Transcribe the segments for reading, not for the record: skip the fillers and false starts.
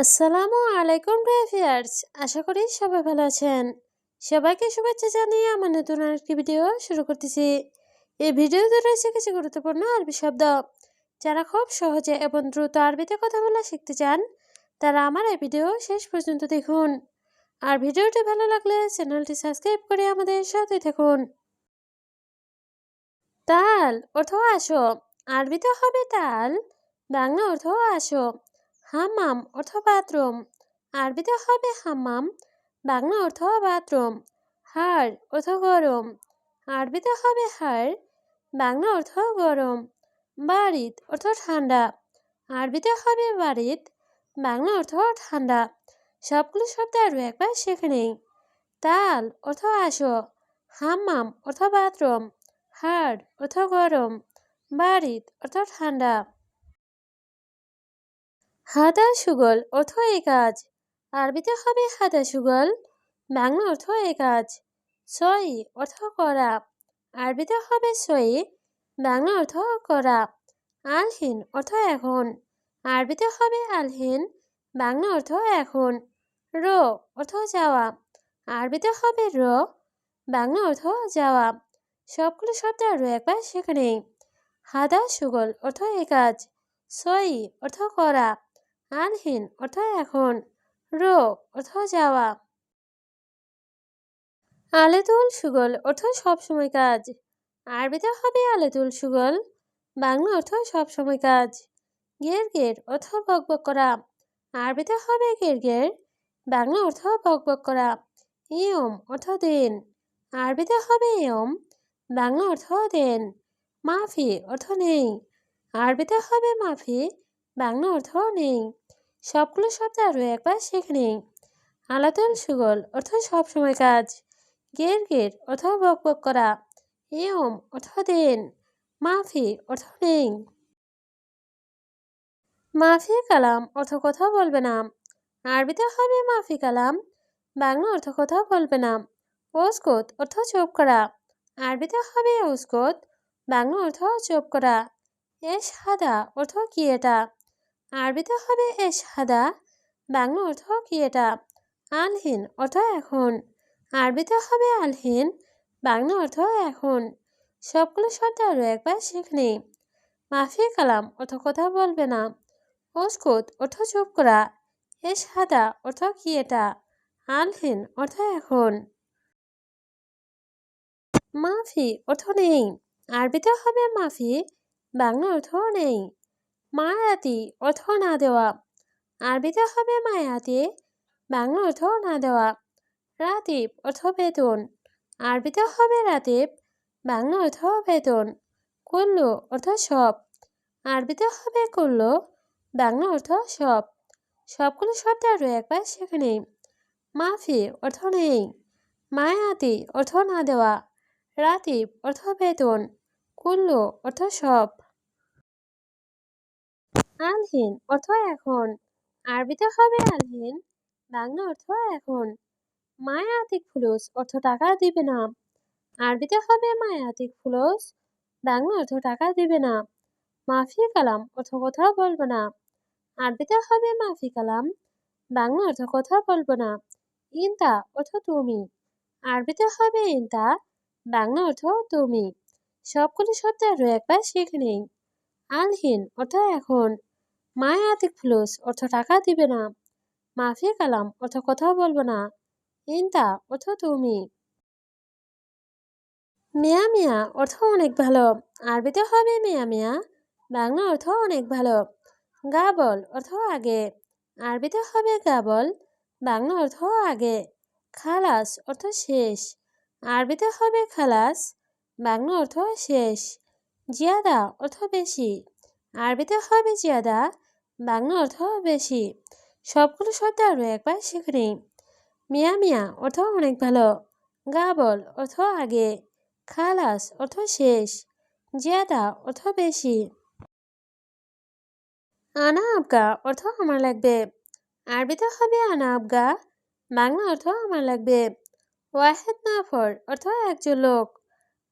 আসসালামু আলাইকুম ভিউয়ার্স, আশা করি সবাই ভালো আছেন। সবাইকে শুভেচ্ছা জানিয়ে আমার নতুন আরেকটি ভিডিও শুরু করতেছি। এই ভিডিওতে রয়েছে কিছু গুরুত্বপূর্ণ আরবি শব্দ। যারা খুব সহজে এবং দ্রুত আরবিতে কথা বলা শিখতে চান, তারা আমার এই ভিডিও শেষ পর্যন্ত দেখুন। আর ভিডিওটি ভালো লাগলে চ্যানেলটি সাবস্ক্রাইব করে আমাদের সাথে থাকুন। তাল অর্থ আসো, আরবিতে হবে তাল, বাংলা অর্থ আসো। হাম্মাম অর্থ বাথরুম, আরবিতে হবে হাম্মাম, বাংলা অর্থ বাথরুম। হাড় অর্থ গরম, আরবিতে হবে হাড়, বাংলা অর্থ গরম। বারিদ অর্থ ঠান্ডা, আরবিতে হবে বারিদ, বাংলা অর্থ ঠান্ডা। সবগুলো শব্দ আরও একবার শিখে নেই। তাল অর্থ আসো, হাম্মাম অর্থ বাথরুম, হাড় অর্থ গরম, বারিদ অর্থ ঠান্ডা। হাদা সুগল অর্থ এই কাজ, আরবিতে হবে হাদা সুগল, বাংলা অর্থ এই কাজ। সই অর্থ করা, আরবিতে হবে সই, বাংলা অর্থ করা। আলহিন অর্থ এখন, আরবিতে হবে আলহিন, বাংলা অর্থ এখন। র অর্থ যাওয়া, আরবিতে হবে র, বাংলা অর্থ যাওয়া। সবগুলো শব্দ আরও একবার শিখে নেই। হাদা সুগল অর্থ এই কাজ, সই অর্থ করা, আনহীন অর্থ এখন, রো অর্থ যাওয়া। আলেতুল সুগল অর্থ সবসময় কাজ, আরবিতে হবে আলেতুল সুগল, বাংলা অর্থ সবসময় কাজ। গের গের অর্থ বকবক করা, আরবিতে হবে গের গের, বাংলা অর্থ বকবক করা। ইয়ম অর্থ দিন, আরবিতে হবে ইয়ম, বাংলা অর্থ দেন। মাফি অর্থ নেই, আরবিতে হবে মাফি, বাংলা অর্থ নেই। সবগুলো শব্দ আরও একবার শিখে নেই। আলাতুল সুগল অর্থ সবসময় কাজ, গের গের অর্থ বকবক করা, ইয়ম অর্থ দিন, মাফি অর্থ নেই। মাফি কালাম অর্থ কথা বলবে না, আরবিতে হবে মাফি কালাম, বাংলা অর্থ কথা বলবে না। ওস্কোত অর্থ চুপ করা, আরবিতে হবে ওস্কোত, বাংলা অর্থ চুপ করা। এস হাদা অর্থ কি এটা, আরবিতে হবে এস হাদা, বাংলা অর্থ কি এটা। আলহিন অর্থ এখন, আরবিতে হবে আলহিন, বাংলা অর্থ এখন। সবগুলো শব্দ আরও একবার শিখনি। মাফি কালাম অর্থ কথা বলবে না, ওস্কুত অর্থ চুপ করা, এস হাদা অর্থ কি এটা, আলহিন অর্থ এখন। মাফি অর্থ নেই, আরবিতে হবে মাফি, বাংলা অর্থ নেই। মায়াতি অর্থ না দেওয়া, আরবিতে হবে মায়াতি, বাংলা অর্থ না দেওয়া। রাতিব অর্থ বেতন, আরবিতে হবে রাতিব, বাংলা অর্থ বেতন। কুল্লু অর্থ সব, আরবিতে হবে কুল্লু, বাংলা অর্থ সব। সবগুলো শব্দ আরও একবার শিখে নেই। মাফি অর্থ নেই, মায়াতি অর্থ না দেওয়া, রাতিব অর্থ বেতন, কুল্লু অর্থ সব। আলহিন অর্থ এখন, আরবিতে হবে আলহিন, বাংলা অর্থ এখন। মায়াতিক ফুলুস অর্থ টাকা দিবে না, আরবিতে হবে মায়াতিক ফুলুস, বাংলা অর্থ টাকা দিবে না। মাফি কালাম অর্থ কথা বলবো না, আরবিতে হবে মাফি কালাম, বাংলা অর্থ কথা বলবো না। ইনতা অর্থ তুমি, আরবিতে হবে ইনতা, বাংলা অর্থ তুমি। সবগুলো শব্দ আরও একবার শিখে নেই। আলহিন অর্থ এখন, মায়াতিক ফুলুস অর্থ টাকা দিবে না, মাফি কালাম অর্থ কথা বলবো না, ইনতা অর্থ তুমি। মিয়া মিয়া অর্থ অনেক ভালো, আরবিতে হবে মিয়া মিয়া, বাংলা অর্থ অনেক ভালো। গাবল অর্থ আগে, আরবিতে হবে গাবল, বাংলা অর্থ আগে। খালাস অর্থ শেষ, আরবিতে হবে খালাস, বাংলা অর্থ শেষ। জিয়াদা অর্থ বেশি, আরবিতে হবে জিয়াদা, বাংলা অর্থ বেশি। সবগুলো শব্দ আরও একবার শিখে নিই। মিয়া মিয়া অর্থ অনেক ভালো, গাবল অর্থ আগে, খালাস অর্থ শেষ, জিয়াদা অর্থ বেশি। আনা আবগা অর্থ আমার লাগবে, আরবিতে হবে আনা আবগা, বাংলা অর্থ আমার লাগবে। ওয়াহেদ নাফর অর্থ একজন লোক,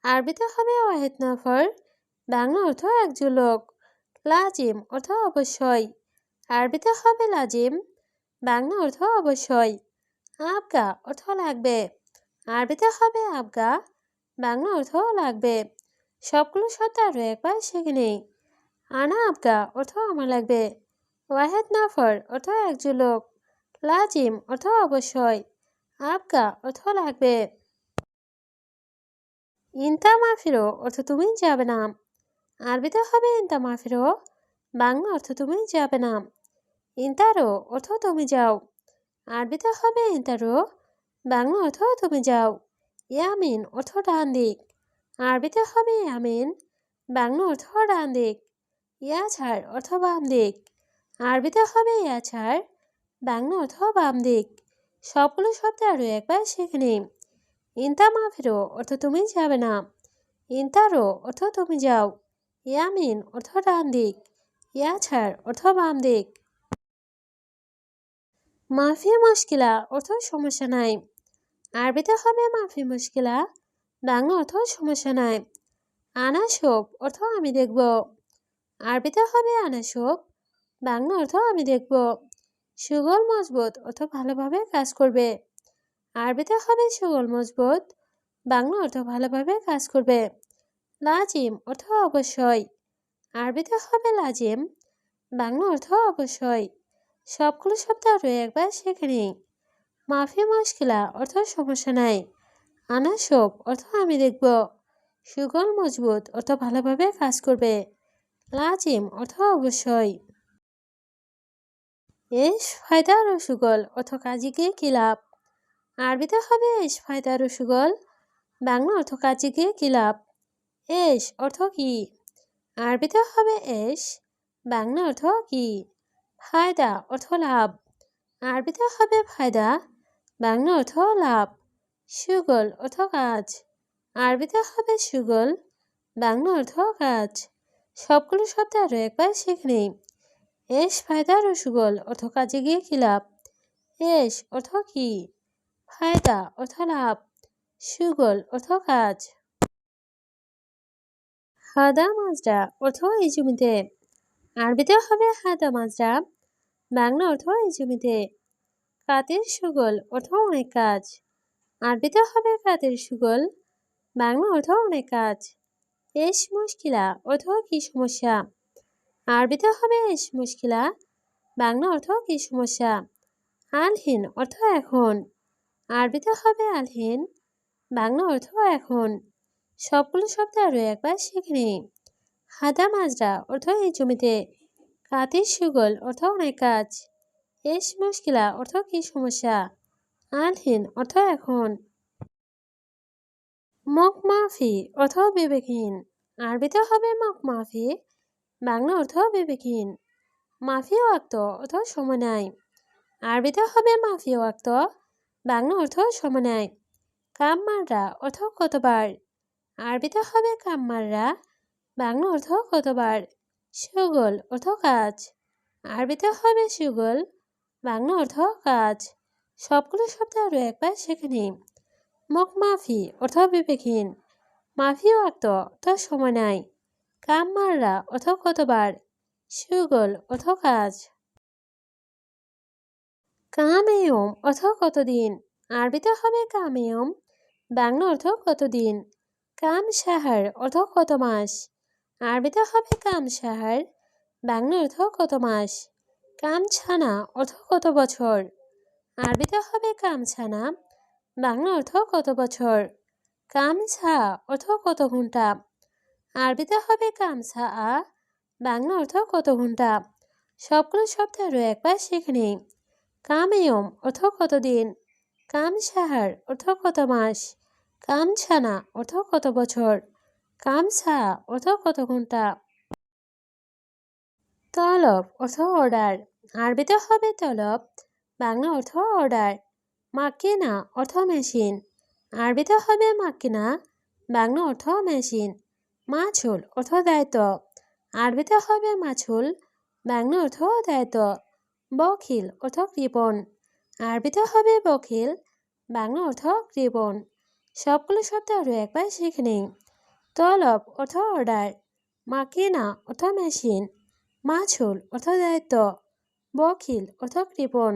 আরবিতে হবে ওয়াহেদ নাফর, বাংলা অর্থ একজন লোক। লাজিম অর্থ অবশ্যই, আরবিতে হবে লাজিম, বাংলা অর্থ অবশ্যই। আবগা অর্থ লাগবে। আরবিতে হবে আবগা, বাংলা অর্থ লাগবে। সবগুলো শব্দ আরো একবার শিখে নেই। আনা আবগা অর্থ আমার লাগবে। ওয়াহেদ নাফর অর্থ একজন লোক। লাজিম অর্থ অবশ্যই। আবগা অর্থ লাগবে। ইনতা মাফিরো অর্থ তুমি যাবে না। আরবিতে হবে ইনতা মাফিরো, বাংলা অর্থ তুমি যাবে না। ইনতারো অর্থ তুমি যাও। আরবিতে হবে ইনতারো, বাংলা অর্থ তুমি যাও। ইয়ামিন অর্থ ডান দিক। আরবিতে হবে ইয়ামিন, বাংলা অর্থ ডান দিক। ইয়াছাড় অর্থ বাম দিক। আরবিতে হবে ইয়াছাড়, বাংলা অর্থ বাম দিক। সবগুলো শব্দ আরো একবার শিখে নিই। ইনতা মাফিরো অর্থ তুমি যাবে না। ইনতারো অর্থ তুমি যাও। ইয়ামিন অর্থ ডান দিক। ইয়াছাড় অর্থ বাম দিক। মাফি মুশকিলা অর্থ সমস্যা নাই। আরবিতে হবে মাফি মুশকিলা, বাংলা অর্থ সমস্যা নাই। আনাসব অর্থ আমি দেখব। আরবিতে হবে আনাসব, বাংলা অর্থ আমি দেখব। সুগল মজবুত অর্থ ভালোভাবে কাজ করবে। আরবিতে হবে সুগল মজবুত, বাংলা অর্থ ভালোভাবে কাজ করবে। লাজিম অর্থ অবশ্যই। আরবিতে হবে লাজিম, বাংলা অর্থ অবশ্যই। সবগুলো শব্দ আরো একবার শিখে নিই। মাফি মুশকিলা অর্থ সমস্যা নাই। আনাসব অর্থ আমি দেখব। সুগল মজবুত অর্থ ভালোভাবে কাজ করবে। লাজিম অর্থ অবশ্যই। এস ফায়দা রসুগল অর্থ কাজীকে কি লাভ। আরবিতে হবে এস ফায়দা রসুগল, বাংলা অর্থ কাজীকে কি লাভ। এস অর্থ কি। আরবিতে হবে এস, বাংলা অর্থ কি। ফায়দা অর্থ লাভ। আরবিতে হবে ফায়দা, বাংলা অর্থ লাভ। সুগল অর্থ কাজ। আরবিতে হবে সুগল, বাংলা অর্থ কাজ। সবগুলো শব্দ আরো একবার শিখে নিই। এস ফায়দা রসুগল অর্থ কাজে গিয়ে কি লাভ। এস অর্থ কি। ফায়দা অর্থ লাভ। সুগল অর্থ কাজ। হাদা মাজরা অর্থ এই জমিতে। আরবিতে হবে হাদা মাজরা, বাংলা অর্থ এই জমিতে। কাতের সুগল অর্থ অনেক কাজ। আরবিতে হবে কাতের সুগল, বাংলা অর্থ অনেক কাজ। এস মুশকিলা অর্থ কি সমস্যা। আরবিতে হবে এস মুশকিলা, বাংলা অর্থ কি সমস্যা। আলহিন অর্থ এখন। আরবিতে হবে আলহিন, বাংলা অর্থ এখন। সবগুলো শব্দ আরো একবার শিখে নিই। হাদা মাজরা অর্থ এই জমিতে। কাতির সুগল অর্থ অনেক কাজ। এস মুশকিলা অর্থ কি সমস্যা। আলহিন অর্থ এখন। মক মাফি অর্থ বিবেকহীন। আরবিতে হবে মক মাফি, বাংলা অর্থ বিবেকহীন। মাফি ওয়াক্ত অর্থ সময় নাই। আরবিতে হবে মাফি ওয়াক্ত, বাংলা অর্থ সময় নাই। কাম মাররা অর্থ কতবার। আরবিতে হবে কাম মাররা, বাংলা অর্থ কতবার। সুগল অর্থ কাজ। আরবিতে হবে সুগল, বাংলা অর্থ কাজ। সবগুলো শব্দ আরো একবার শিখে নিই। মক মাফি অর্থ বিবেকহীন। মাফি ওয়াক্ত অর্থ সময় নাই। কাম মাররা অর্থ কতবার। সুগল অর্থ কাজ। কামেয়ম অর্থ কতদিন। আরবিতে হবে কামেয়ম, বাংলা অর্থ কতদিন। কাম সাহার অর্থ কত মাস। আরবিতে হবে কাম সাহার, বাংলা অর্থ কত মাস। কাম ছানা অর্থ কত বছর। আরবিতে হবে কাম ছানা, বাংলা অর্থ কত বছর। কাম ছা অর্থ কত ঘন্টা। আরবিতে হবে কাম ছা, বাংলা অর্থ কত ঘন্টা। সবগুলো শব্দ আরো একবার শিখে নিই। কামেয়ম অর্থ কতদিন। কাম সাহার অর্থ কত মাস। কাম ছানা অর্থ কত বছর। কাম ছা অর্থ কত ঘন্টা। তলব অর্থ অর্ডার। আরবিতে হবে তলব, বাংলা অর্থ অর্ডার। মাকিনা অর্থ মেশিন। আরবিতে হবে মাকিনা, বাংলা অর্থ মেশিন। মাছুল অর্থ দায়িত্ব। আরবিতে হবে মাছুল, বাংলা অর্থ দায়িত্ব। বখিল অর্থ কৃপণ। আরবিতে হবে বখিল, বাংলা অর্থ কৃপণ। সবগুলো শব্দ আরো একবার শিখে নিই। তলব অর্থ অর্ডার। মাকিনা অর্থ মেশিন। মাছুল অর্থ দায়িত্ব। বখিল অর্থ কৃপণ।